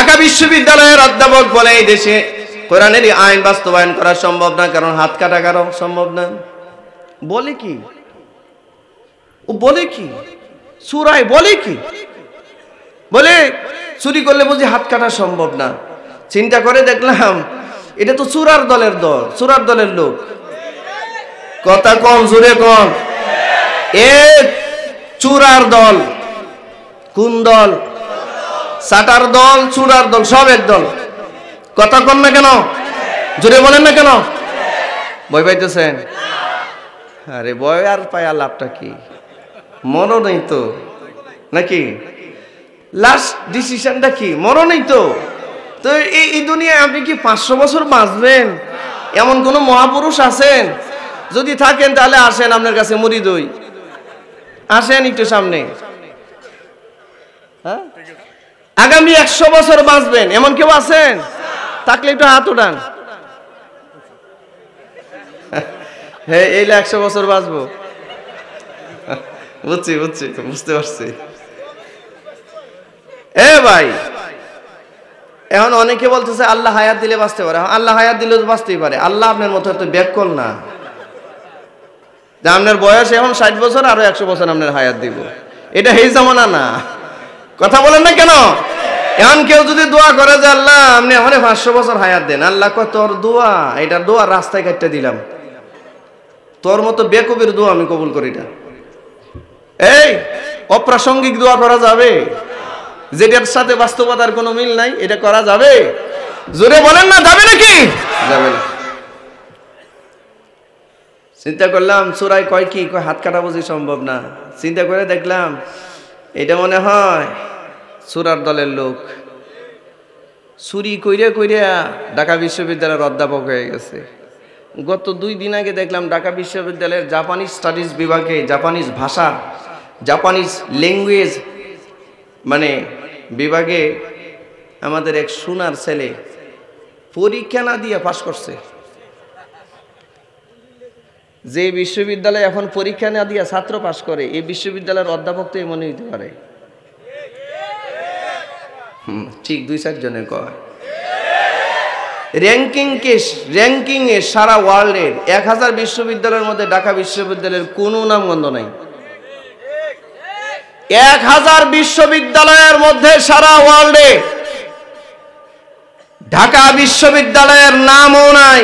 ঢাকা বিশ্ববিদ্যালয়ের অধ্যাপক বলে এই দেশে কোরআনের আইন বাস্তবায়ন করা সম্ভব না, কারণ হাত কাটা কারো সম্ভব না। বলে কি ও, বলে কি সূরায় বলে কি, বলে চুরি করলে বুঝি হাত কাটা সম্ভব না। চিন্তা করে দেখলাম এটা তো চোরার দলের দল, চোরার দলের লোক। কথা কম, জোরে কম। এ চোরার দল। কোন দল? সাটার দল, চোরার দল, সব এক দল। কথা কম না কেন? জোরে বলেন না কেন? ভয় পাইতেছেন? আরে ভয় আর পায়া লাভটা কি? মরণই তো, নাকি? লাস্ট ডিসিশনটা কি? মরণই তো। তো এই দুনিয়ায় আপনি কি 500 বছর বাঁচবেন? এমন কোন মহাপুরুষ আছেন? যদি থাকেন তাহলে আসেন, আপনার কাছে মুড়ি দই। আসেন একটু সামনে। হ্যাঁ, আগামী 100 বছর বাঁচবেন এমন কেউ আছেন? থাকলে একটু হাত উঠান। হ্যাঁ, এই 100 বছর বাঁচবো। বুঝছি, বুঝতে পারছি। এ ভাই, এখন অনেকে বলতেছে আল্লাহ হায়াত দিলে বাঁচতে পারে। আল্লাহ হায়াত দিলে বাঁচতেই পারে। আল্লাহ আপনার মতো তো ব্যাকল না যে আপনার বয়স এখন 60 বছর, আরো 100 বছর আপনার হায়াত দিব। এটা এই জামানা না। কথা বলেন না কেন? এখন কেউ যদি দোয়া করে যে আল্লাহ আপনি আমার 500 বছর হায়াত দেন, আল্লাহ কয় তোর দোয়া, এটা দোয়া রাস্তায় কাটতে দিলাম, তোর মতো বেকুবের দোয়া আমি কবুল করি না। এই অপ্রাসঙ্গিক দোয়া করা যাবে? যেটার সাথে বাস্তবতার কোনো মিল নাই, এটা করা যাবে? জোরে বলেন না, যাবে নাকি? যাবে না। চিন্তা করলাম চোরাই কয় কি, কয় হাত কাটা বুঝি সম্ভব না। চিন্তা করে দেখলাম এটা মনে হয় চোরার দলের লোক। চুরি কইরা ঢাকা বিশ্ববিদ্যালয়ের অধ্যাপক হয়ে গেছে। গত 2 দিন আগে দেখলাম ঢাকা বিশ্ববিদ্যালয়ের জাপানিজ স্টাডিজ বিভাগে, জাপানিজ ভাষা, জাপানিজ ল্যাঙ্গুয়েজ মানে বিভাগে আমাদের এক সোনার ছেলে পরীক্ষা না দিয়ে পাশ করছে। যে বিশ্ববিদ্যালয়ে এখন পরীক্ষা না দিয়ে ছাত্র পাশ করে, এই বিশ্ববিদ্যালয়ের অধ্যাপক তো মনে হইতে পারে। ঠিক 2-4 জনের কয়। র্যাঙ্কিং এ সারা ওয়ার্ল্ডের 1000 বিশ্ববিদ্যালয়ের মধ্যে ঢাকা বিশ্ববিদ্যালয়ের কোনো নামগন্ধ নাই। 1000 বিশ্ববিদ্যালয়ের মধ্যে সারা ওয়ার্ল্ডে ঢাকা বিশ্ববিদ্যালয়ের নামও নাই।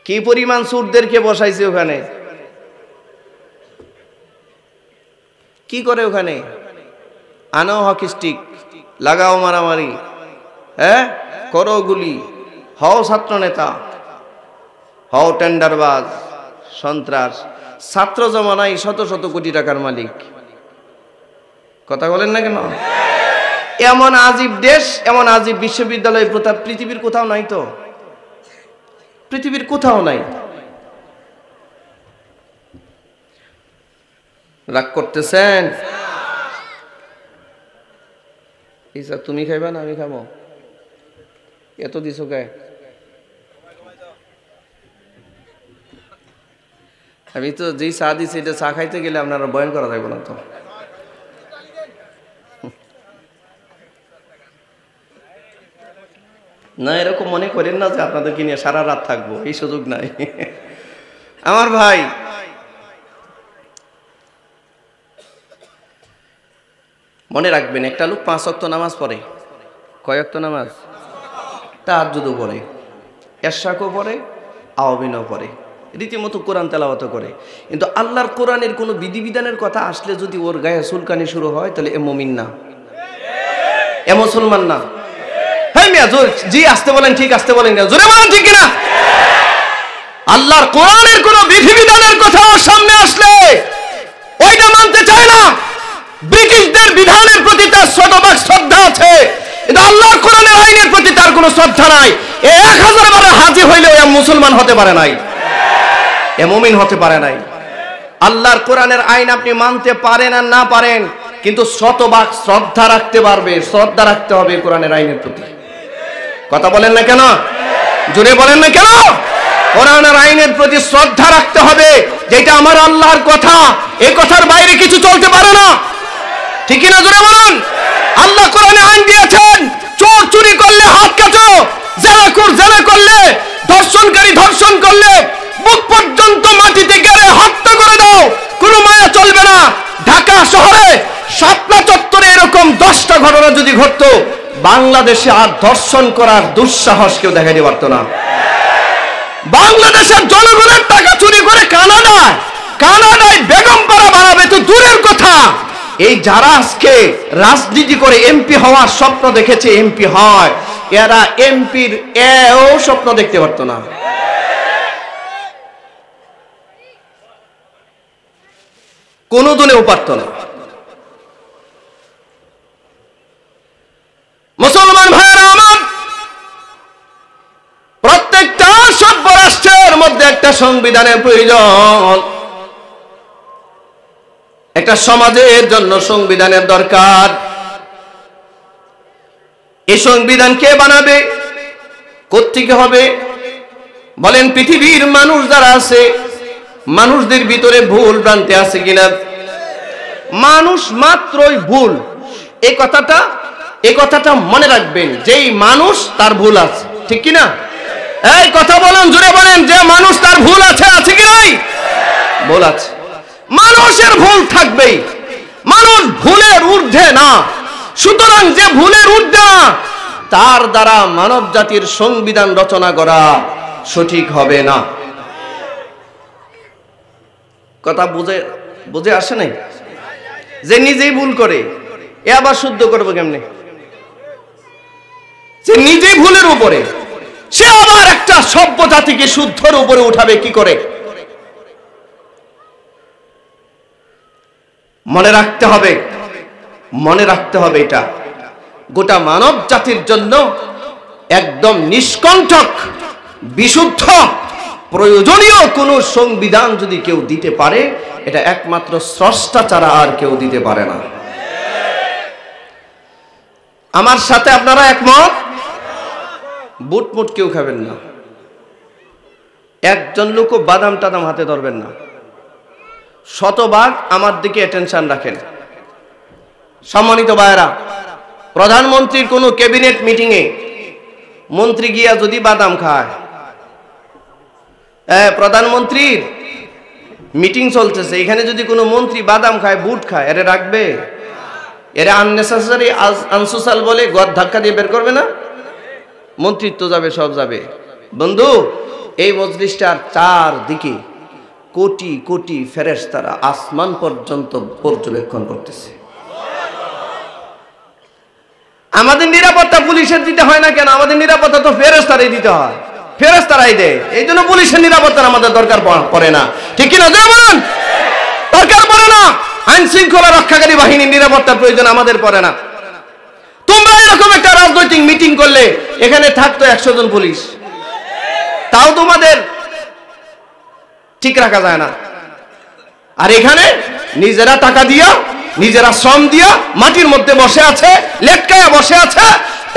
কি পরিমাণ সুরদেরকে বসাইছে ওখানে? কি করে ওখানে? আনাও হকি স্টিক, লাগাও মারামারি, হ্যাঁ, করো গুলি, হও ছাত্র নেতা, হও টেন্ডারবাজ, সন্ত্রাস। ছাত্র জমানায় শত শত কোটি টাকার মালিক। কথা বলেন না কেন? এমন আজীব দেশ, এমন আজীব বিশ্ববিদ্যালয় প্রতাপ পৃথিবীর কোথাও নাই। তো পৃথিবীর কোথাও নাই। রাগ করতেছেন? ইসা তুমি খাইবা না আমি খাবো? এত দিছো কে? আমি তো যেই চা দিছি এটা চা খাইতে গেলে আপনারা বয়ান করা যাবে না। তো না, এরকম মনে করেন না যে আপনাদেরকে নিয়ে সারা রাত থাকবো, এই সুযোগ নাই। আমার ভাই, মনে রাখবেন, একটা লোক 5 ওয়াক্ত নামাজ পড়ে। কয় ওয়াক্ত নামাজ? তাহাজ্জুদও পড়ে, এশাকও পড়ে, আওয়াবিনও পড়ে, রীতিমতো কোরআন তেলাওয়াত করে। কিন্তু আল্লাহর কোরআনের কোনো বিধিবিধানের কথা আসলে যদি ওর গায়ে চুলকানি শুরু হয়, তাহলে এ মুমিন না, এ মুসলমান না। হ্যাঁ মিয়া, জি আসতে বলেন, ঠিক আসতে বলেন, জোরে বলেন ঠিক কিনা? আল্লাহর কোরআনের কোনো বিধিবিধানের কথা সামনে আসলে ওইটা মানতে চায় না। ব্রিটিশদের বিধানের প্রতি তার শতভাগ শ্রদ্ধা আছে, কিন্তু আল্লাহর কোরআনের আইনের প্রতি তার কোনো শ্রদ্ধা নাই। 1000 বার হাজি হইলেও এ মুসলমান হতে পারে নাই, এ মুমিন হতে পারে নাই। আল্লাহর কোরআনের আইন আপনি মানতে পারেন আর না পারেন, কিন্তু শতভাগ শ্রদ্ধা রাখতে পারবে, শ্রদ্ধা রাখতে হবে কোরআনের আইনের প্রতি। কথা বলেন না কেন? জোরে বলেন না কেন? কোরআনের আইনের প্রতি শ্রদ্ধা রাখতে হবে, যেটা আমার আল্লাহর কথা, এই কথার বাইরে কিছু চলতে পারে না। ঠিক কিনা জোরে বলুন। আল্লাহ কোরআনে আইন দিয়েছেন, চোর চুরি করলে হাত কাটো, জেনাখোর জেনা করলে, ধর্ষণকারী ধর্ষণ করলে বুক পর্যন্ত মাটিতে গেড়ে হত্যা করে দাও, কোনো মায়া চলবে না। ঢাকা শহরে শাপলা চত্বরে এরকম 10টা ঘটনা যদি ঘটতো, বাংলাদেশে আর ধর্ষণ করার দুঃসাহস কেউ দেখাইতে পারতো না। বাংলাদেশের জনগণের টাকা চুরি করে কানাডায় বেগমপাড়া বানাবে তো দূরের কথা, এই যারা আজকে রাজনীতি করে এমপি হওয়ার স্বপ্ন দেখেছে, এমপি হয়, এরা এমপির এও স্বপ্ন দেখতে পারতো না। কোনদিনও পারতো না। মুসলমান ভাইয়েরা আমার, প্রত্যেকটা সভ্য রাষ্ট্রের মধ্যে একটা সংবিধানের প্রয়োজন, একটা সমাজের জন্য সংবিধানের দরকার। এই সংবিধান কে বানাবে, কোত্থেকে হবে? বলেন, পৃথিবীর মানুষ যারা আছে, মানুষদের ভিতরে ভুল ভ্রান্তি আছে কিনা? মানুষ মাত্রই ভুল, এই কথাটা মনে রাখবেন, যেই মানুষ তার ভুল আছে, ঠিক কিনা? এই কথা বলেন, জোরে বলেন, যে মানুষ তার ভুল আছে কি নাই? ভুল আছে, মানুষের ভুল থাকবেই, মানুষ ভুলের ঊর্ধ্বে না। সুতরাং যে ভুলের ঊর্ধ্বে না, তার দ্বারা মানব জাতির সংবিধান রচনা করা সঠিক হবে না। কথা বুঝে আসে নাই? যে নিজেই ভুল করে, এ আবার শুদ্ধ করবে কেমনে? যে নিজেই ভুলের উপরে, সে আবার একটা সভ্য জাতিকে শুদ্ধর উপরে উঠাবে কি করে? মনে রাখতে হবে এটা গোটা মানব জাতির জন্য একদম নিষ্কণ্টক, বিশুদ্ধ, প্রয়োজনীয় কোন সংবিধান যদি কেউ দিতে পারে, এটা একমাত্র স্রষ্টা ছাড়া আর কেউ দিতে পারে না। আমার সাথে আপনারা একমত? বুটমুট কেউ খাবেন না, একজন লোকও বাদাম টাদাম হাতে ধরবেন না, শতভাগ আমার দিকে অ্যাটেনশন রাখেন। সম্মানিত ভাইরা, প্রধানমন্ত্রীর কোনো ক্যাবিনেট মিটিংয়ে মন্ত্রী গিয়া যদি বাদাম খায়, প্রধানমন্ত্রীর মিটিং চলতেছে, এখানে যদি কোনো মন্ত্রী বাদাম খায়, বুট খায়, এরে রাখবে? এরা আননেসেসারি আনসোশাল বলে গদ ধাক্কা দিয়ে বের করবে না? মন্ত্রিত্ব যাবে, সব যাবে। বন্ধু, এই মজলিসটার চারদিকে কোটি কোটি ফেরেশতারা আসমান পর্যন্ত পর্যবেক্ষণ করতেছে। আমাদের নিরাপত্তা পুলিশের দিতে হয় না কেন? আমাদের নিরাপত্তা তো ফেরেশতারাই দিতে হয়, ফেরেশতারাই দেয়। এই জন্য পুলিশের নিরাপত্তার আমাদের দরকার পড়ে না, ঠিক কিনা? বলুন, দরকার পড়ে না। আইন শৃঙ্খলা রক্ষাকারী বাহিনীর নিরাপত্তার প্রয়োজন আমাদের পড়ে না। তোমরা এরকম একটা রাজনৈতিক মিটিং করলে এখানে থাকতো 100 জন পুলিশ, তাও তোমাদের ঠিক রাখা যায় না। আর এখানে নিজেরা টাকা দিয়া, নিজেরা শ্রম দিয়া মাটির মধ্যে বসে আছে, লেটকায়া বসে আছে,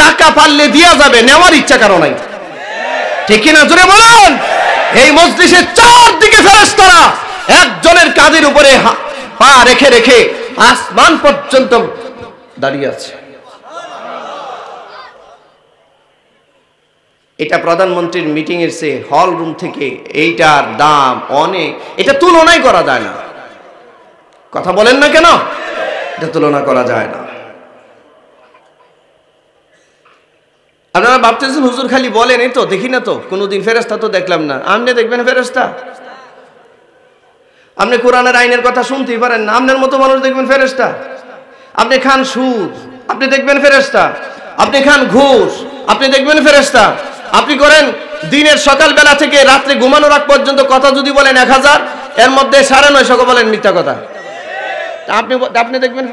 টাকা পারলে দিয়া যাবে, নেওয়ার ইচ্ছা কারো নাই, ঠিক কিনা? জোরে বলুন। এই মজলিসের চারদিকে ফেরেশতারা একজনের কাঁধের উপরে পা রেখে রেখে আসমান পর্যন্ত দাঁড়িয়ে আছে। এটা প্রধানমন্ত্রীর মিটিং এর চেয়ে হল রুম থেকে এইটার দাম অনেক, এটা তুলনাই করা যায় না। কথা বলেন না কেন? এটা তুলনা করা যায় না। আপনারা ভাবতেছেন হুজুর খালি বলেন, এই তো দেখি না তো, কোনোদিন ফেরেশতা তো দেখলাম না। আপনি দেখবেন ফেরেশতা? আপনি কোরআনের আইনের কথা শুনতেই পারেন না, আপনার মতো মানুষ দেখবেন ফেরেশতা? আপনি খান সুদ, আপনি দেখবেন ফেরেশতা? আপনি খান ঘুষ, আপনি দেখবেন ফেরেশতা? আপনি করেন দিনের সকালবেলা থেকে রাত্রে ঘুমানোর আগ পর্যন্ত কথা যদি বলেন 1000, এর মধ্যে 950 বলেন মিথ্যা কথা, আপনি দেখবেন?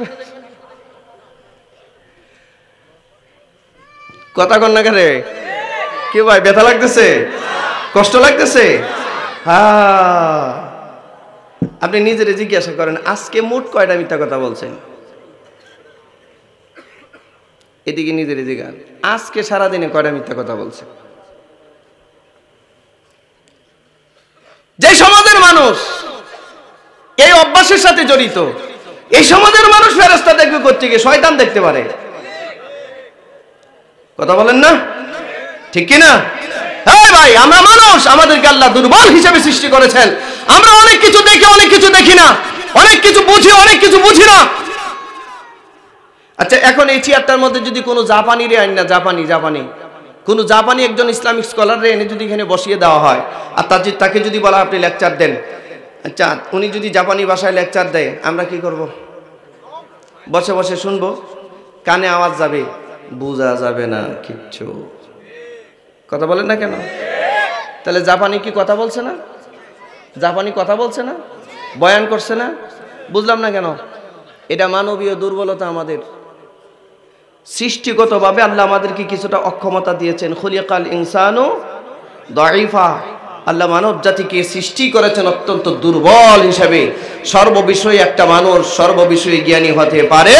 কথা কন না কেন? কি ভাই, ব্যথা লাগতেছে? কষ্ট লাগতেছে? হ্যাঁ, আপনি নিজেরে জিজ্ঞাসা করেন, আজকে মোট কয়টা মিথ্যা কথা বলছেন? এদিকে নিজেরে জিজ্ঞান, আজকে সারাদিনে কয়টা মিথ্যা কথা বলছেন? যে সমাজের মানুষ এই অভ্যাসের সাথে জড়িত, এই সমাজের মানুষ ফেরেশতা দেখবে কোত্থেকে? শয়তান দেখতে পারে। কথা বলেন না, ঠিক কিনা? হ্যাঁ ভাই, আমরা মানুষ, আমাদেরকে আল্লাহ দুর্বল হিসেবে সৃষ্টি করেছেন। আমরা অনেক কিছু দেখি, অনেক কিছু দেখি না, অনেক কিছু বুঝি, অনেক কিছু বুঝি না। আচ্ছা, এখন এই চেয়ারটার মধ্যে যদি কোনো জাপানি রে আইন না, জাপানি কোনো জাপানি একজন ইসলামিক স্কলার রে এনে যদি এখানে বসিয়ে দেওয়া হয়, আর তাকে যদি বলা আপনি লেকচার দেন, আচ্ছা উনি যদি জাপানি ভাষায় লেকচার দেয়, আমরা কি করব? বসে বসে শুনবো, কানে আওয়াজ যাবে, বোঝা যাবে না কিচ্ছু। কথা বলেন না কেন? তাহলে জাপানি কি কথা বলছে না? জাপানি কথা বলছে না, বয়ান করছে না? বুঝলাম না কেন? এটা মানবীয় দুর্বলতা। আমাদের সৃষ্টিগতভাবে আল্লাহ আমাদেরকে কিছুটা অক্ষমতা দিয়েছেন। খুলিকাল ইনসানু দাঈফা। আল্লাহ মানব জাতিকে সৃষ্টি করেছেন অত্যন্ত দুর্বল হিসেবে। সর্ববিষয়ে একটা মানুষ সর্ববিষয়ে জ্ঞানী হতে পারে